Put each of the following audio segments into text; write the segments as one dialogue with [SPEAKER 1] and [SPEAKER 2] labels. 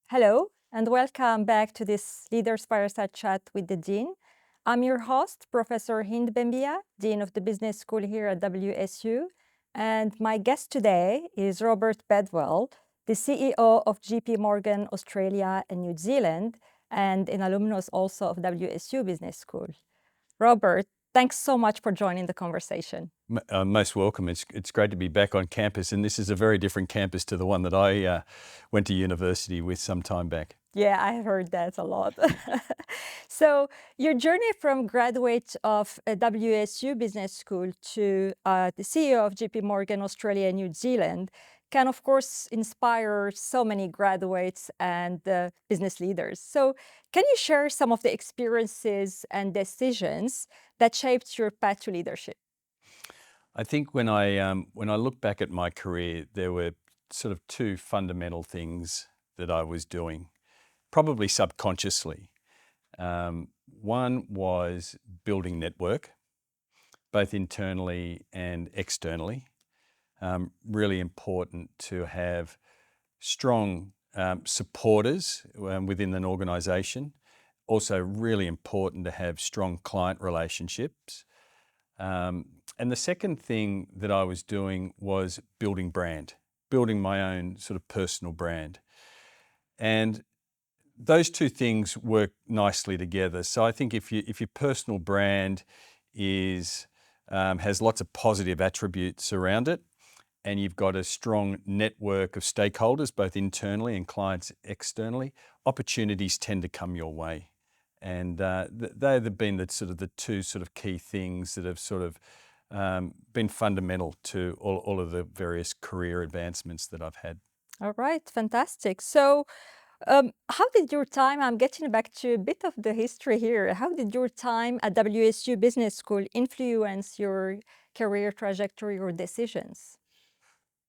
[SPEAKER 1] Hello, and welcome back to this Leaders Fireside Chat with the Dean. I'm your host, Professor Benbya, Dean of the Business School here at WSU. And my guest today is Robert Bedwell, the CEO of JP Morgan Australia and New Zealand, and an alumnus also of WSU Business School. Robert, thanks so much for joining the conversation.
[SPEAKER 2] Most welcome. It's great to be back on campus, and this is a very different campus to the one that I went to university with some time back.
[SPEAKER 1] Yeah, I heard that a lot. So your journey from graduate of WSU Business School to the CEO of JP Morgan Australia and New Zealand can, of course, inspire so many graduates and business leaders. So can you share some of the experiences and decisions that shaped your path to leadership?
[SPEAKER 2] I think when I look back at my career, there were sort of two fundamental things that I was doing, probably subconsciously. One was building network, both internally and externally. Really important to have strong supporters within an organization. Also really important to have strong client relationships. And the second thing that I was doing was building brand, building my own sort of personal brand. And those two things work nicely together. So I think if your personal brand has lots of positive attributes around it, and you've got a strong network of stakeholders, both internally and clients externally, opportunities tend to come your way. And they've been the two sort of key things that have sort of been fundamental to all of the various career advancements that I've had.
[SPEAKER 1] All right, fantastic. So how did your time, I'm getting back to a bit of the history here. How did your time at WSU Business School influence your career trajectory or decisions?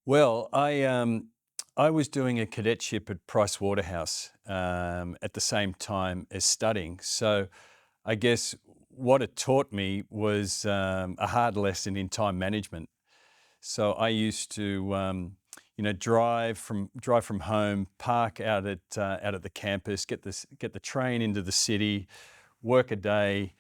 [SPEAKER 2] Well, I was doing a cadetship at Price Waterhouse at the same time as studying. So I guess what it taught me was a hard lesson in time management. So I used to, drive from home, park out at the campus, get the train into the city, work a day,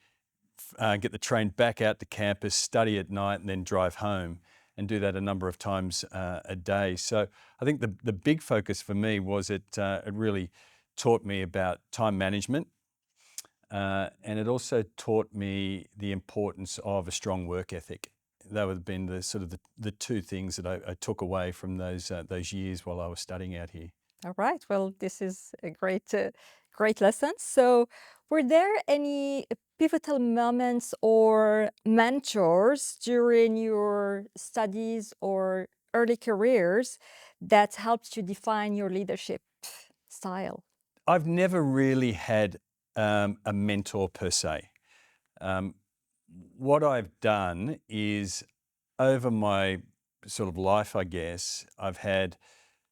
[SPEAKER 2] get the train back out to campus, study at night, and then drive home, and do that a number of times a day. So I think the big focus for me was it really taught me about time management, and it also taught me the importance of a strong work ethic. That would have been the two things that I took away from those years while I was studying out here.
[SPEAKER 1] All right, well, this is a great lesson. So were there any pivotal moments or mentors during your studies or early careers that helped you define your leadership style?
[SPEAKER 2] I've never really had a mentor per se. Um, what I've done is over my sort of life, I guess, I've had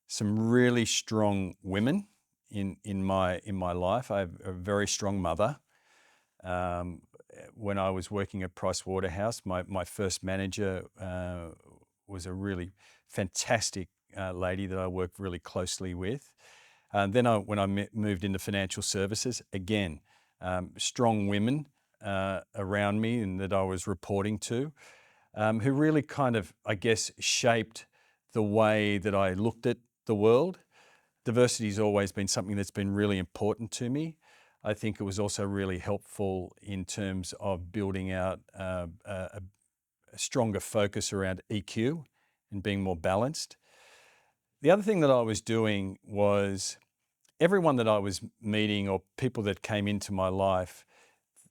[SPEAKER 2] some really strong women in my life. I have a very strong mother. Um, when I was working at Price Waterhouse, my first manager was a really fantastic lady that I worked really closely with. Then when I moved into financial services, again, strong women around me and that I was reporting to, who really kind of, I guess, shaped the way that I looked at the world. Diversity has always been something that's been really important to me. I think it was also really helpful in terms of building out a stronger focus around EQ and being more balanced. The other thing that I was doing was everyone that I was meeting or people that came into my life,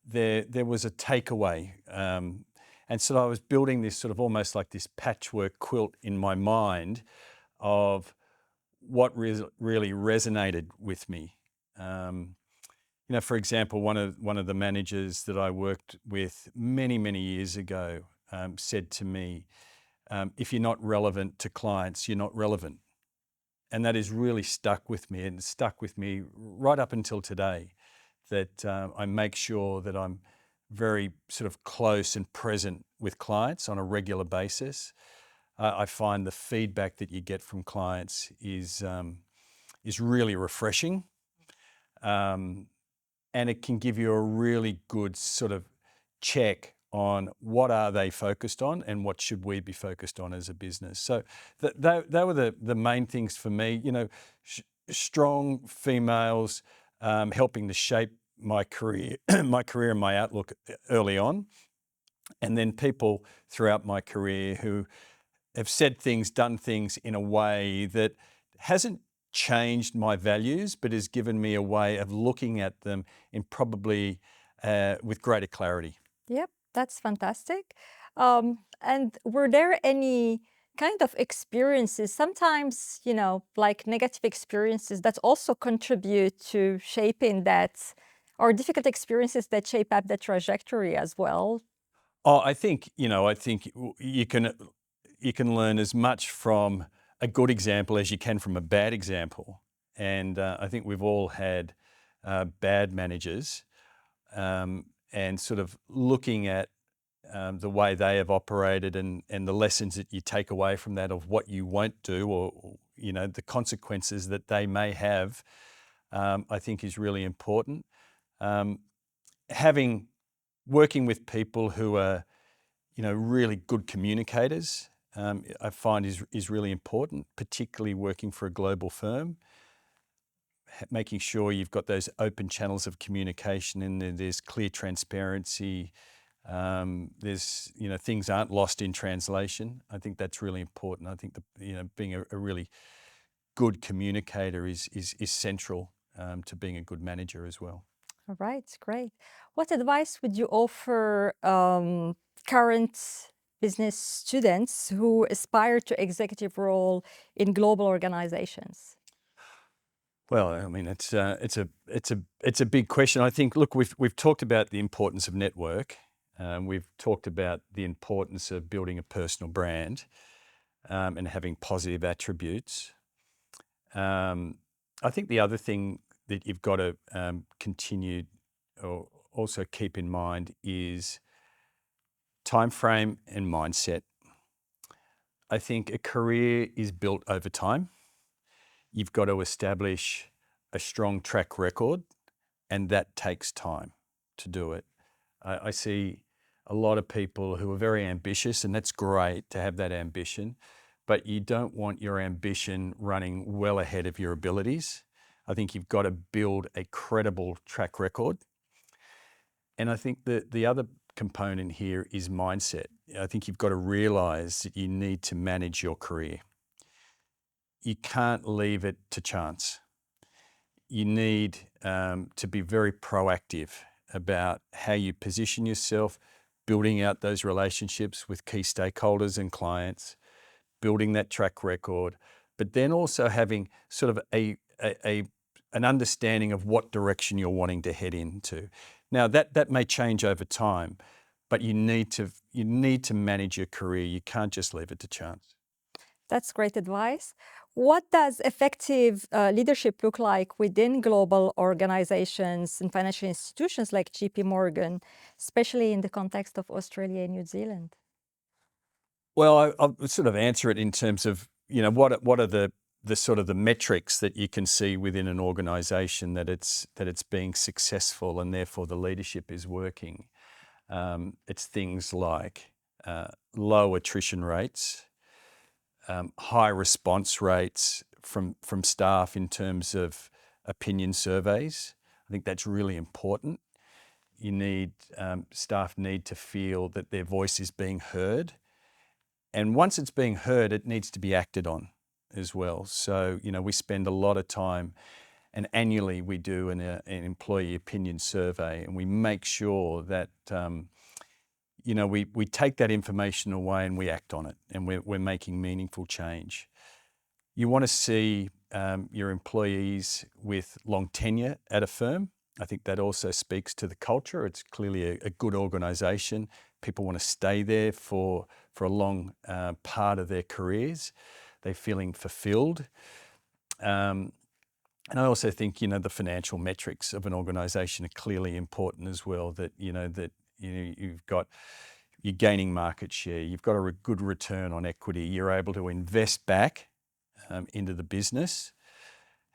[SPEAKER 2] there was a takeaway. And so I was building this sort of almost like this patchwork quilt in my mind of what really resonated with me. For example, one of the managers that I worked with many years ago said to me, if you're not relevant to clients, you're not relevant. And that has really stuck with me, and stuck with me right up until today, that I make sure that I'm very sort of close and present with clients on a regular basis. I find the feedback that you get from clients is is really refreshing. And it can give you a really good sort of check on what are they focused on and what should we be focused on as a business. So they were the main things for me, strong females helping to shape my career, my career and my outlook early on. And then people throughout my career who have said things, done things in a way that hasn't changed my values, but has given me a way of looking at them in probably with greater clarity.
[SPEAKER 1] Yep, that's fantastic. And were there any kind of experiences, sometimes, like negative experiences that also contribute to shaping that, or difficult experiences that shape up the trajectory as well?
[SPEAKER 2] Oh, I think you can learn as much from a good example as you can from a bad example, and I think we've all had bad managers, and sort of looking at the way they have operated and the lessons that you take away from that of what you won't do, or the consequences that they may have, I think is really important. Having working with people who are really good communicators, I find is really important, particularly working for a global firm. Making sure you've got those open channels of communication and there's clear transparency. There's things aren't lost in translation. I think that's really important. I think being a really good communicator is central to being a good manager as well.
[SPEAKER 1] All right, great. What advice would you offer current business students who aspire to executive role in global organizations?
[SPEAKER 2] Well, I mean, it's a big question. I think, look, we've talked about the importance of network. We've talked about the importance of building a personal brand and having positive attributes. I think the other thing that you've got to continue or also keep in mind is time frame and mindset. I think a career is built over time. You've got to establish a strong track record, and that takes time to do it. I see a lot of people who are very ambitious, and that's great to have that ambition, but you don't want your ambition running well ahead of your abilities. I think you've got to build a credible track record. And I think that the other component here is mindset. I think you've got to realize that you need to manage your career. You can't leave it to chance. You need to be very proactive about how you position yourself, building out those relationships with key stakeholders and clients, building that track record, but then also having sort of an understanding of what direction you're wanting to head into. Now that may change over time, but you need to manage your career. You can't just leave it to chance.
[SPEAKER 1] That's great advice. What does effective leadership look like within global organizations and financial institutions like JP Morgan, especially in the context of Australia and New Zealand?
[SPEAKER 2] Well, I'll sort of answer it in terms of, what are the sort of the metrics that you can see within an organization that it's being successful and therefore the leadership is working. It's things like low attrition rates, high response rates from staff in terms of opinion surveys. I think that's really important. You need staff need to feel that their voice is being heard. And once it's being heard, it needs to be acted on as well. So, we spend a lot of time, and annually we do an employee opinion survey, and we make sure that, we take that information away and we act on it, and we're making meaningful change. You want to see your employees with long tenure at a firm. I think that also speaks to the culture. It's clearly a good organisation. People want to stay there for a long part of their careers. They're feeling fulfilled. And I also think, the financial metrics of an organisation are clearly important as well, that you're gaining market share, you've got a good return on equity, you're able to invest back into the business,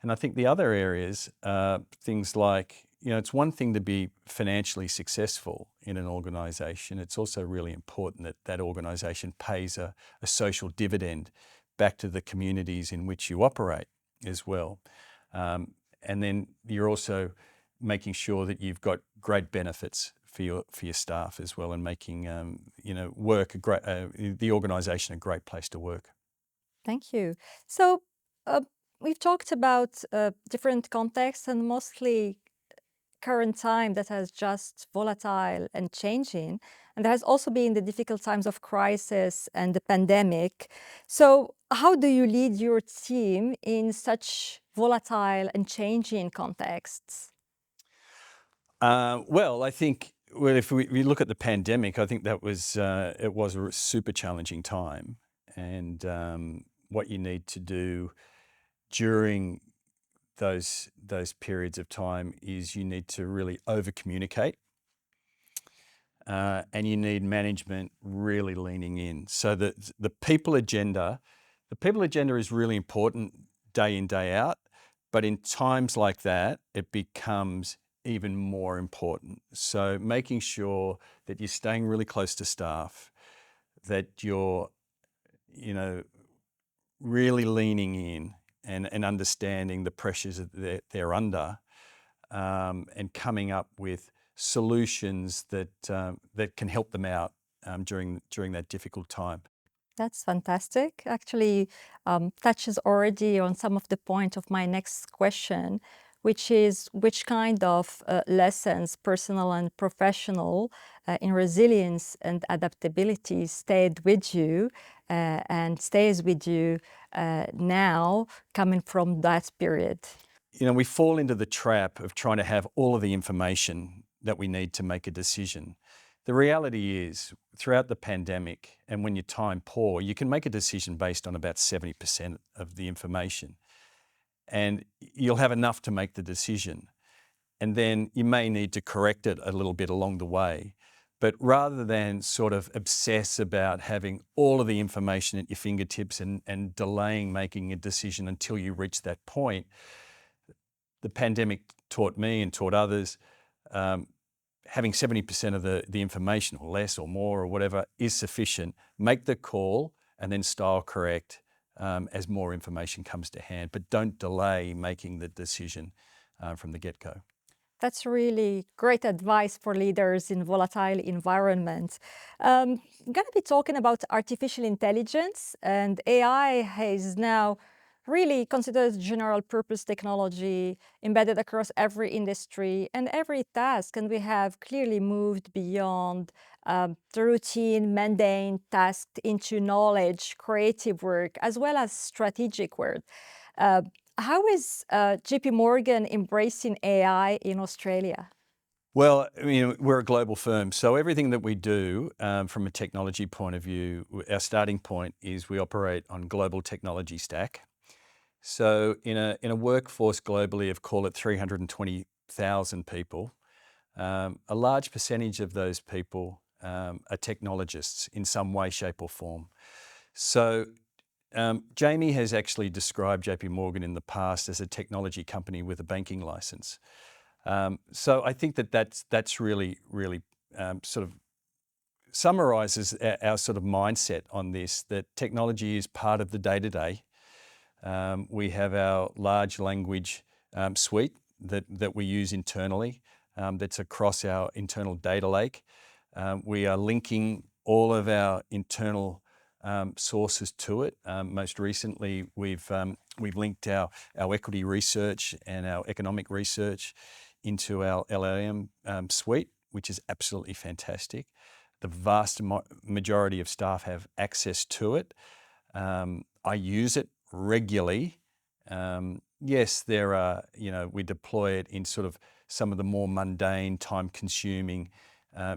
[SPEAKER 2] And I think the other areas are things like, it's one thing to be financially successful in an organisation. It's also really important that that organisation pays a social dividend back to the communities in which you operate as well. And then you're also making sure that you've got great benefits for your staff as well, and making work the organisation a great place to work.
[SPEAKER 1] Thank you. So uh, we've talked about different contexts and mostly current time that has just volatile and changing. And there has also been the difficult times of crisis and the pandemic. So how do you lead your team in such volatile and changing contexts?
[SPEAKER 2] Well, I think if we look at the pandemic, I think that was it was a super challenging time, and what you need to do during those periods of time is you need to really over communicate, and you need management really leaning in. So the people agenda is really important day in, day out, but in times like that, it becomes even more important. So making sure that you're staying really close to staff, that you're, really leaning in and understanding the pressures that they're under, and coming up with solutions that can help them out during that difficult time.
[SPEAKER 1] That's fantastic. Actually, touches already on some of the point of my next question, which is which kind of lessons, personal and professional, in resilience and adaptability stayed with you and stays with you now, coming from that period?
[SPEAKER 2] We fall into the trap of trying to have all of the information that we need to make a decision. The reality is, throughout the pandemic and when you're time poor, you can make a decision based on about 70% of the information. And you'll have enough to make the decision. And then you may need to correct it a little bit along the way. But rather than sort of obsess about having all of the information at your fingertips and delaying making a decision until you reach that point, the pandemic taught me and taught others, having 70% of the information, or less or more or whatever, is sufficient. Make the call and then style correct as more information comes to hand, but don't delay making the decision from the get-go.
[SPEAKER 1] That's really great advice for leaders in volatile environments. I'm going to be talking about artificial intelligence, and AI is now really considered general purpose technology embedded across every industry and every task. And we have clearly moved beyond the routine, mundane task into knowledge, creative work, as well as strategic work. Uh, how is JP Morgan embracing AI in Australia?
[SPEAKER 2] Well, we're a global firm, so everything that we do from a technology point of view, our starting point is we operate on global technology stack. So in a workforce globally of, call it 320,000 people, a large percentage of those people are technologists in some way, shape or form. So Jamie has actually described JP Morgan in the past as a technology company with a banking license. So I think that's really, really sort of summarises our sort of mindset on this, that technology is part of the day-to-day. We have our large language suite that we use internally, that's across our internal data lake. We are linking all of our internal sources to it. Most recently, we've linked our equity research and our economic research into our LLM suite, which is absolutely fantastic. The vast majority of staff have access to it. I use it regularly. Yes, there are, we deploy it in sort of some of the more mundane, time-consuming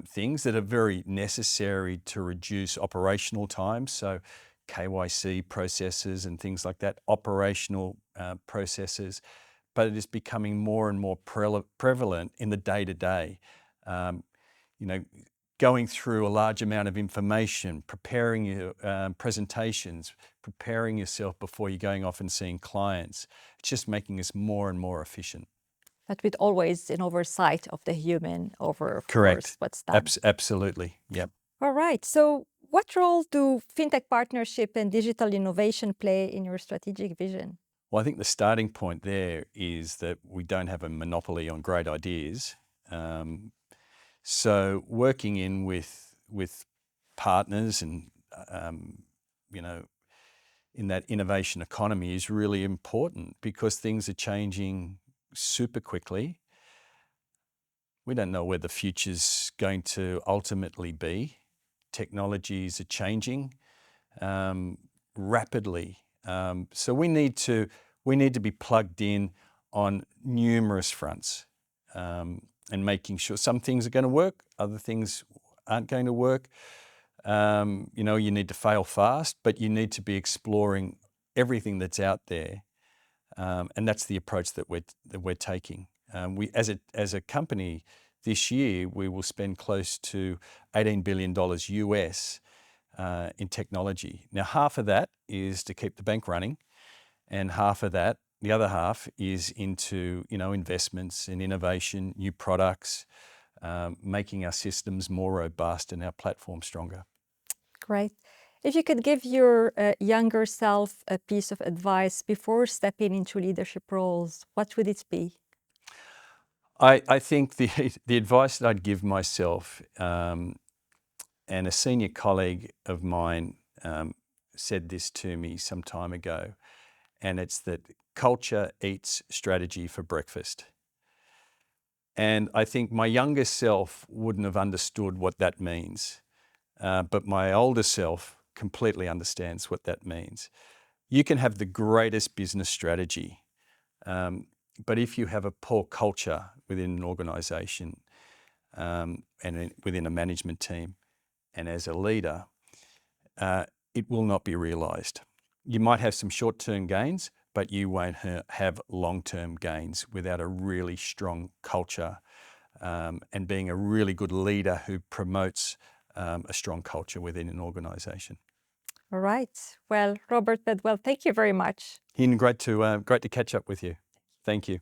[SPEAKER 2] things that are very necessary to reduce operational time. So KYC processes and things like that, operational processes, but it is becoming more and more prevalent in the day-to-day. going through a large amount of information, preparing your presentations, preparing yourself before you're going off and seeing clients. It's just making us more and more efficient.
[SPEAKER 1] But with always an oversight of the human over, of course,
[SPEAKER 2] Correct.
[SPEAKER 1] what's done.
[SPEAKER 2] Absolutely. Yep.
[SPEAKER 1] All right. So what role do fintech partnership and digital innovation play in your strategic vision?
[SPEAKER 2] Well, I think the starting point there is that we don't have a monopoly on great ideas. So working in with partners and you know, in that innovation economy is really important because things are changing super quickly. We don't know where the future's going to ultimately be. Technologies are changing rapidly. So we need to be plugged in on numerous fronts and making sure some things are going to work, other things aren't going to work. You need to fail fast, but you need to be exploring everything that's out there, and that's the approach that we're taking. We, as a company, this year we will spend close to $18 billion US in technology. Now, half of that is to keep the bank running, and half of that, the other half, is into investments in innovation, new products, making our systems more robust and our platform stronger.
[SPEAKER 1] Great. If you could give your younger self a piece of advice before stepping into leadership roles, what would it be?
[SPEAKER 2] I think the advice that I'd give myself, and a senior colleague of mine said this to me some time ago, and it's that culture eats strategy for breakfast. And I think my younger self wouldn't have understood what that means, but my older self completely understands what that means. You can have the greatest business strategy, but if you have a poor culture within an organization and within a management team and as a leader, it will not be realized. You might have some short-term gains, but you won't have long-term gains without a really strong culture and being a really good leader who promotes a strong culture within an organization.
[SPEAKER 1] All right. Well, Robert Bedwell, thank you very much.
[SPEAKER 2] Ian, great to catch up with you. Thank you.